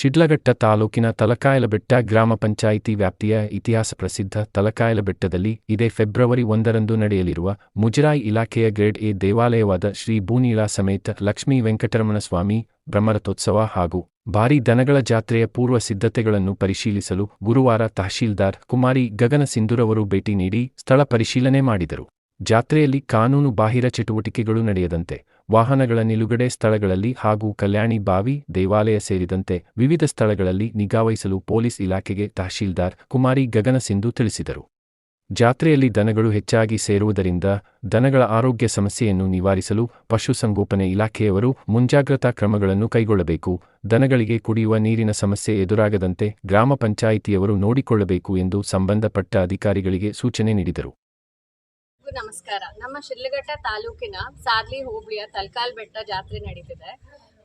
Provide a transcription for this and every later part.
ಶಿಡ್ಲಘಟ್ಟ ತಾಲೂಕಿನ ತಲಕಾಯಲಬೆಟ್ಟ ಗ್ರಾಮ ಪಂಚಾಯಿತಿ ವ್ಯಾಪ್ತಿಯ ಇತಿಹಾಸ ಪ್ರಸಿದ್ಧ ತಲಕಾಯಲಬೆಟ್ಟದಲ್ಲಿ ಇದೇ ಫೆಬ್ರವರಿ 1ರಂದು ನಡೆಯಲಿರುವ ಮುಜರಾಯಿ ಇಲಾಖೆಯ ಗ್ರೇಡ್ ಎ ದೇವಾಲಯವಾದ ಶ್ರೀ ಭೂನೀಳ ಸಮೇತ ಲಕ್ಷ್ಮೀ ವೆಂಕಟರಮಣ ಸ್ವಾಮಿ ಬ್ರಹ್ಮರಥೋತ್ಸವ ಹಾಗೂ ಭಾರೀ ದನಗಳ ಜಾತ್ರೆಯ ಪೂರ್ವ ಸಿದ್ಧತೆಗಳನ್ನು ಪರಿಶೀಲಿಸಲು ಗುರುವಾರ ತಹಶೀಲ್ದಾರ್ ಕುಮಾರಿ ಗಗನ ಸಿಂಧೂರವರು ಭೇಟಿ ನೀಡಿ ಸ್ಥಳ ಪರಿಶೀಲನೆ ಮಾಡಿದರು. ಜಾತ್ರೆಯಲ್ಲಿ ಕಾನೂನು ಬಾಹಿರ ಚಟುವಟಿಕೆಗಳು ನಡೆಯದಂತೆ ವಾಹನಗಳ ನಿಲುಗಡೆ ಸ್ಥಳಗಳಲ್ಲಿ ಹಾಗೂ ಕಲ್ಯಾಣಿ ಬಾವಿ ದೇವಾಲಯ ಸೇರಿದಂತೆ ವಿವಿಧ ಸ್ಥಳಗಳಲ್ಲಿ ನಿಗಾವಹಿಸಲು ಪೊಲೀಸ್ ಇಲಾಖೆಗೆ ತಹಶೀಲ್ದಾರ್ ಕುಮಾರಿ ಗಗನ ಸಿಂಧು ತಿಳಿಸಿದರು. ಜಾತ್ರೆಯಲ್ಲಿ ದನಗಳು ಹೆಚ್ಚಾಗಿ ಸೇರುವುದರಿಂದ ದನಗಳ ಆರೋಗ್ಯ ಸಮಸ್ಯೆಯನ್ನು ನಿವಾರಿಸಲು ಪಶುಸಂಗೋಪನೆ ಇಲಾಖೆಯವರು ಮುಂಜಾಗ್ರತಾ ಕ್ರಮಗಳನ್ನು ಕೈಗೊಳ್ಳಬೇಕು, ದನಗಳಿಗೆ ಕುಡಿಯುವ ನೀರಿನ ಸಮಸ್ಯೆ ಎದುರಾಗದಂತೆ ಗ್ರಾಮ ಪಂಚಾಯಿತಿಯವರು ನೋಡಿಕೊಳ್ಳಬೇಕು ಎಂದು ಸಂಬಂಧಪಟ್ಟ ಅಧಿಕಾರಿಗಳಿಗೆ ಸೂಚನೆ ನೀಡಿದರು. ನಮಸ್ಕಾರ. ನಮ್ಮ ಶಿಡ್ಲಘಟ್ಟ ತಾಲೂಕಿನ ಸಾರ್ಲಿ ಹೋಬಳಿಯ ತಲಕಾಯಲಬೆಟ್ಟ ಜಾತ್ರೆ ನಡೀತಿದೆ.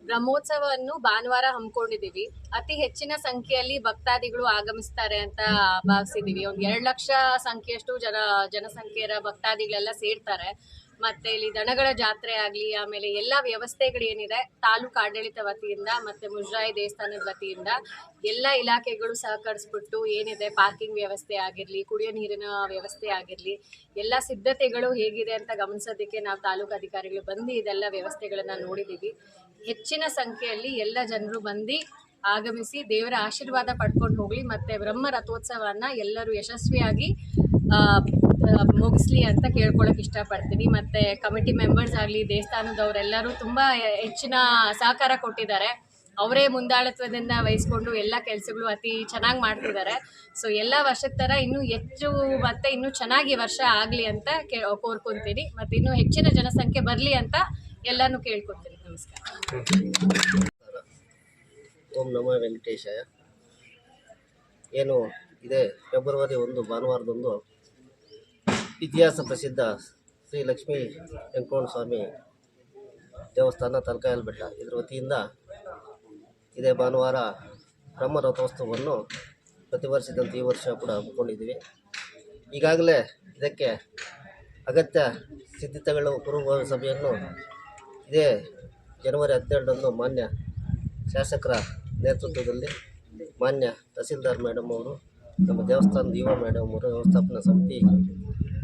ಬ್ರಹ್ಮೋತ್ಸವವನ್ನು ಭಾನುವಾರ ಹಮ್ಮಿಕೊಂಡಿದ್ದೀವಿ. ಅತಿ ಹೆಚ್ಚಿನ ಸಂಖ್ಯೆಯಲ್ಲಿ ಭಕ್ತಾದಿಗಳು ಆಗಮಿಸ್ತಾರೆ ಅಂತ ಭಾವಿಸಿದ್ದೀವಿ. ಒಂದು 2 ಲಕ್ಷ ಸಂಖ್ಯೆಯಷ್ಟು ಜನಸಂಖ್ಯೆಯ ಭಕ್ತಾದಿಗಳೆಲ್ಲ ಸೇರ್ತಾರೆ. ಮತ್ತೆ ಇಲ್ಲಿ ದನಗಳ ಜಾತ್ರೆ ಆಗಲಿ, ಆಮೇಲೆ ಎಲ್ಲ ವ್ಯವಸ್ಥೆಗಳೇನಿದೆ ತಾಲೂಕು ಆಡಳಿತ ವತಿಯಿಂದ ಮತ್ತೆ ಮುಜರಾಯಿ ದೇವಸ್ಥಾನದ ವತಿಯಿಂದ ಎಲ್ಲ ಇಲಾಖೆಗಳು ಸಹಕರಿಸ್ಬಿಟ್ಟು ಏನಿದೆ ಪಾರ್ಕಿಂಗ್ ವ್ಯವಸ್ಥೆ ಆಗಿರಲಿ, ಕುಡಿಯೋ ನೀರಿನ ವ್ಯವಸ್ಥೆ ಆಗಿರಲಿ, ಎಲ್ಲ ಸಿದ್ಧತೆಗಳು ಹೇಗಿದೆ ಅಂತ ಗಮನಿಸೋದಕ್ಕೆ ನಾವು ತಾಲೂಕು ಅಧಿಕಾರಿಗಳು ಬಂದು ಇದೆಲ್ಲ ವ್ಯವಸ್ಥೆಗಳನ್ನು ನೋಡಿದ್ದೀವಿ. ಹೆಚ್ಚಿನ ಸಂಖ್ಯೆಯಲ್ಲಿ ಎಲ್ಲ ಜನರು ಬಂದು ಆಗಮಿಸಿ ದೇವರ ಆಶೀರ್ವಾದ ಪಡ್ಕೊಂಡು ಹೋಗಲಿ ಮತ್ತು ಬ್ರಹ್ಮ ರಥೋತ್ಸವನ ಎಲ್ಲರೂ ಯಶಸ್ವಿಯಾಗಿ ಮುಗಿಸ್ಲಿ ಅಂತ ಕೇಳ್ಕೊಳ್ಳೋಕೆ ಇಷ್ಟಪಡ್ತೀನಿ. ಮತ್ತು ಕಮಿಟಿ ಮೆಂಬರ್ಸ್ ಆಗಲಿ, ದೇವಸ್ಥಾನದವರೆಲ್ಲರೂ ತುಂಬ ಹೆಚ್ಚಿನ ಸಹಕಾರ ಕೊಟ್ಟಿದ್ದಾರೆ. ಅವರೇ ಮುಂದಾಳತ್ವದಿಂದ ವಹಿಸ್ಕೊಂಡು ಎಲ್ಲ ಕೆಲಸಗಳು ಅತಿ ಚೆನ್ನಾಗಿ ಮಾಡ್ತಿದ್ದಾರೆ. ಸೊ ಎಲ್ಲ ವರ್ಷದ ಥರ ಇನ್ನೂ ಹೆಚ್ಚು ಮತ್ತು ಇನ್ನೂ ಚೆನ್ನಾಗಿ ವರ್ಷ ಆಗಲಿ ಅಂತ ಕೋರ್ಕೊತೀನಿ. ಮತ್ತು ಇನ್ನೂ ಹೆಚ್ಚಿನ ಜನಸಂಖ್ಯೆ ಬರಲಿ ಅಂತ ಎಲ್ಲನೂ ಕೇಳ್ಕೊತೀನಿ. ನಮಸ್ಕಾರ. ಓಂ ನಮೋ ವೆಂಕಟೇಶಾಯ. ಏನು ಇದೇ ಫೆಬ್ರವರಿ 1 ಭಾನುವಾರದಂದು ಇತಿಹಾಸ ಪ್ರಸಿದ್ಧ ಶ್ರೀ ಲಕ್ಷ್ಮೀ ವೆಂಕಟರಮಣ ಸ್ವಾಮಿ ದೇವಸ್ಥಾನ ತಲಕಾಯಲಬೆಟ್ಟ ಇದರ ವತಿಯಿಂದ ಇದೇ ಭಾನುವಾರ ಬ್ರಹ್ಮ ರಥೋತ್ಸವವನ್ನು ಪ್ರತಿ ವರ್ಷದಂತೆ ಈ ವರ್ಷ ಕೂಡ ಹಮ್ಮಿಕೊಂಡಿದ್ದೀವಿ. ಈಗಾಗಲೇ ಇದಕ್ಕೆ ಅಗತ್ಯ ಸಿದ್ಧತೆಗಳು ಪೂರ್ವಭಾವಿ ಸಭೆಯನ್ನು ಇದೇ ಜನವರಿ 12ರಂದು ಮಾನ್ಯ ಶಾಸಕರ ನೇತೃತ್ವದಲ್ಲಿ ಮಾನ್ಯ ತಹಸೀಲ್ದಾರ್ ಮೇಡಮ್ ಅವರು, ನಮ್ಮ ದೇವಸ್ಥಾನದ ಯುವ ಮೇಡಮ್ ಅವರು, ವ್ಯವಸ್ಥಾಪನಾ ಸಮಿತಿ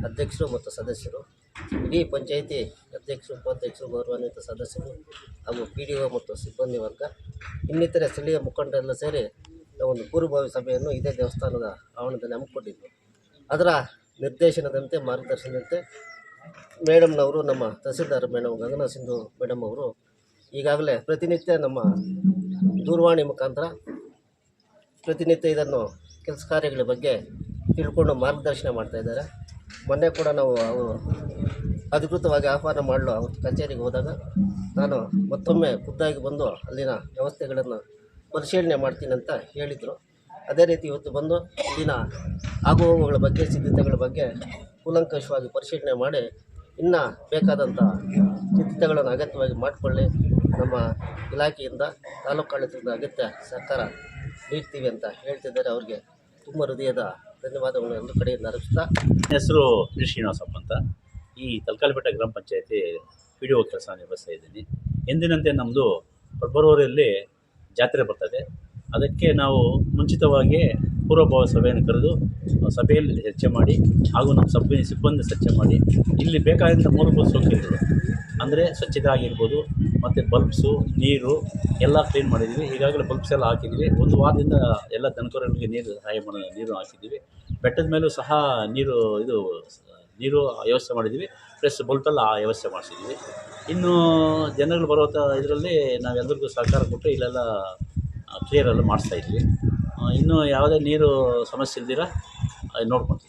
ಅಧ್ಯಕ್ಷರು ಮತ್ತು ಸದಸ್ಯರು, ಇಡೀ ಪಂಚಾಯಿತಿ ಅಧ್ಯಕ್ಷರು, ಉಪಾಧ್ಯಕ್ಷರು, ಗೌರವಾನ್ವಿತ ಸದಸ್ಯರು ಹಾಗೂ PDO ಮತ್ತು ಸಿಬ್ಬಂದಿ ವರ್ಗ ಇನ್ನಿತರೆ ಸ್ಥಳೀಯ ಮುಖಂಡರೆಲ್ಲ ಸೇರಿ ನಾವೊಂದು ಪೂರ್ವಭಾವಿ ಸಭೆಯನ್ನು ಇದೇ ದೇವಸ್ಥಾನದ ಆವರಣದಲ್ಲಿ ಹಮ್ಮಿಕೊಂಡಿದ್ದರು. ಅದರ ನಿರ್ದೇಶನದಂತೆ ಮಾರ್ಗದರ್ಶನದಂತೆ ಮೇಡಮ್ನವರು, ನಮ್ಮ ತಹಸೀಲ್ದಾರ್ ಮೇಡಮ್ ಗಗನ ಸಿಂಧು ಮೇಡಮ್ ಅವರು ಈಗಾಗಲೇ ಪ್ರತಿನಿತ್ಯ ನಮ್ಮ ದೂರವಾಣಿ ಮುಖಾಂತರ ಪ್ರತಿನಿತ್ಯ ಇದನ್ನು ಕೆಲಸ ಕಾರ್ಯಗಳ ಬಗ್ಗೆ ತಿಳ್ಕೊಂಡು ಮಾರ್ಗದರ್ಶನ ಮಾಡ್ತಾಯಿದ್ದಾರೆ. ಮೊನ್ನೆ ಕೂಡ ನಾವು ಅವರು ಅಧಿಕೃತವಾಗಿ ಆಹ್ವಾನ ಮಾಡಲು ಅವ್ರ ಕಚೇರಿಗೆ ಹೋದಾಗ ನಾನು ಮತ್ತೊಮ್ಮೆ ಖುದ್ದಾಗಿ ಬಂದು ಅಲ್ಲಿನ ವ್ಯವಸ್ಥೆಗಳನ್ನು ಪರಿಶೀಲನೆ ಮಾಡ್ತೀನಿ ಅಂತ ಹೇಳಿದರು. ಅದೇ ರೀತಿ ಇವತ್ತು ಬಂದು ಇಲ್ಲಿನ ಆಗುಹೋಗುಗಳ ಬಗ್ಗೆ, ಸಿದ್ಧತೆಗಳ ಬಗ್ಗೆ ಕೂಲಂಕಷವಾಗಿ ಪರಿಶೀಲನೆ ಮಾಡಿ ಇನ್ನು ಬೇಕಾದಂಥ ಸಿದ್ಧತೆಗಳನ್ನು ಅಗತ್ಯವಾಗಿ ಮಾಡಿಕೊಳ್ಳಿ, ನಮ್ಮ ಇಲಾಖೆಯಿಂದ ತಾಲೂಕು ಆಡಳಿತದಿಂದ ಅಗತ್ಯ ಸಹಕಾರ ನೀಡ್ತೀವಿ ಅಂತ ಹೇಳ್ತಿದ್ದಾರೆ. ಅವ್ರಿಗೆ ತುಂಬ ಹೃದಯದ ಧನ್ಯವಾದಗಳು ಎಲ್ಲ ಕಡೆಯಿಂದ ಅರ್ಪಿಸ್ತಾ. ಹೆಸರು ಪಿ ಶ್ರೀನಿವಾಸಪ್ಪ ಅಂತ. ಈ ತಲಕಾಯಲಬೆಟ್ಟ ಗ್ರಾಮ ಪಂಚಾಯತಿ PDO ಕೆಲಸ ನಿರ್ವಹಿಸ್ತಾ ಇದ್ದೀನಿ. ಎಂದಿನಂತೆ ನಮ್ಮದು ಫೆಬ್ರವರಿಯಲ್ಲಿ ಜಾತ್ರೆ ಬರ್ತದೆ. ಅದಕ್ಕೆ ನಾವು ಮುಂಚಿತವಾಗಿ ಪೂರ್ವಭಾವ ಸಭೆಯನ್ನು ಕರೆದು ಸಭೆಯಲ್ಲಿ ಚರ್ಚೆ ಮಾಡಿ ಹಾಗೂ ನಮ್ಮ ಸಿಬ್ಬಂದಿ ಚರ್ಚೆ ಮಾಡಿ ಇಲ್ಲಿ ಬೇಕಾದಂಥ ಮೂಲಭೂತ ಸೌಕರ್ಯಗಳು ಅಂದರೆ ಸ್ವಚ್ಛತೆ ಆಗಿರ್ಬೋದು, ಮತ್ತು ಬಲ್ಬ್ಸು, ನೀರು ಎಲ್ಲ ಕ್ಲೀನ್ ಮಾಡಿದ್ದೀವಿ. ಈಗಾಗಲೇ ಬಲ್ಬ್ಸ್ ಎಲ್ಲ ಹಾಕಿದ್ದೀವಿ. ಒಂದು ವಾರದಿಂದ ಎಲ್ಲ ದನಕರುಗಳಿಗೆ ಸಹಾಯ ಮಾಡೋ ನೀರು ಹಾಕಿದ್ದೀವಿ. ಬೆಟ್ಟದ ಮೇಲೂ ಸಹ ನೀರು ವ್ಯವಸ್ಥೆ ಮಾಡಿದ್ದೀವಿ. ಪ್ಲಸ್ ಬಲ್ಬೆಲ್ಲ ವ್ಯವಸ್ಥೆ ಮಾಡಿಸಿದ್ದೀವಿ. ಇನ್ನು ಜನಗಳು ಬರೋ ಇದರಲ್ಲಿ ನಾವೆಲ್ಲರಿಗೂ ಸಹಕಾರ ಕೊಟ್ಟು ಇಲ್ಲೆಲ್ಲ ಕ್ಲಿಯರೆಲ್ಲ ಮಾಡಿಸ್ತಾಯಿದ್ವಿ. ಇನ್ನೂ ಯಾವುದೇ ನೀರು ಸಮಸ್ಯೆ ಇಲ್ದಿರ ನೋಡ್ಕೊತೀವಿ.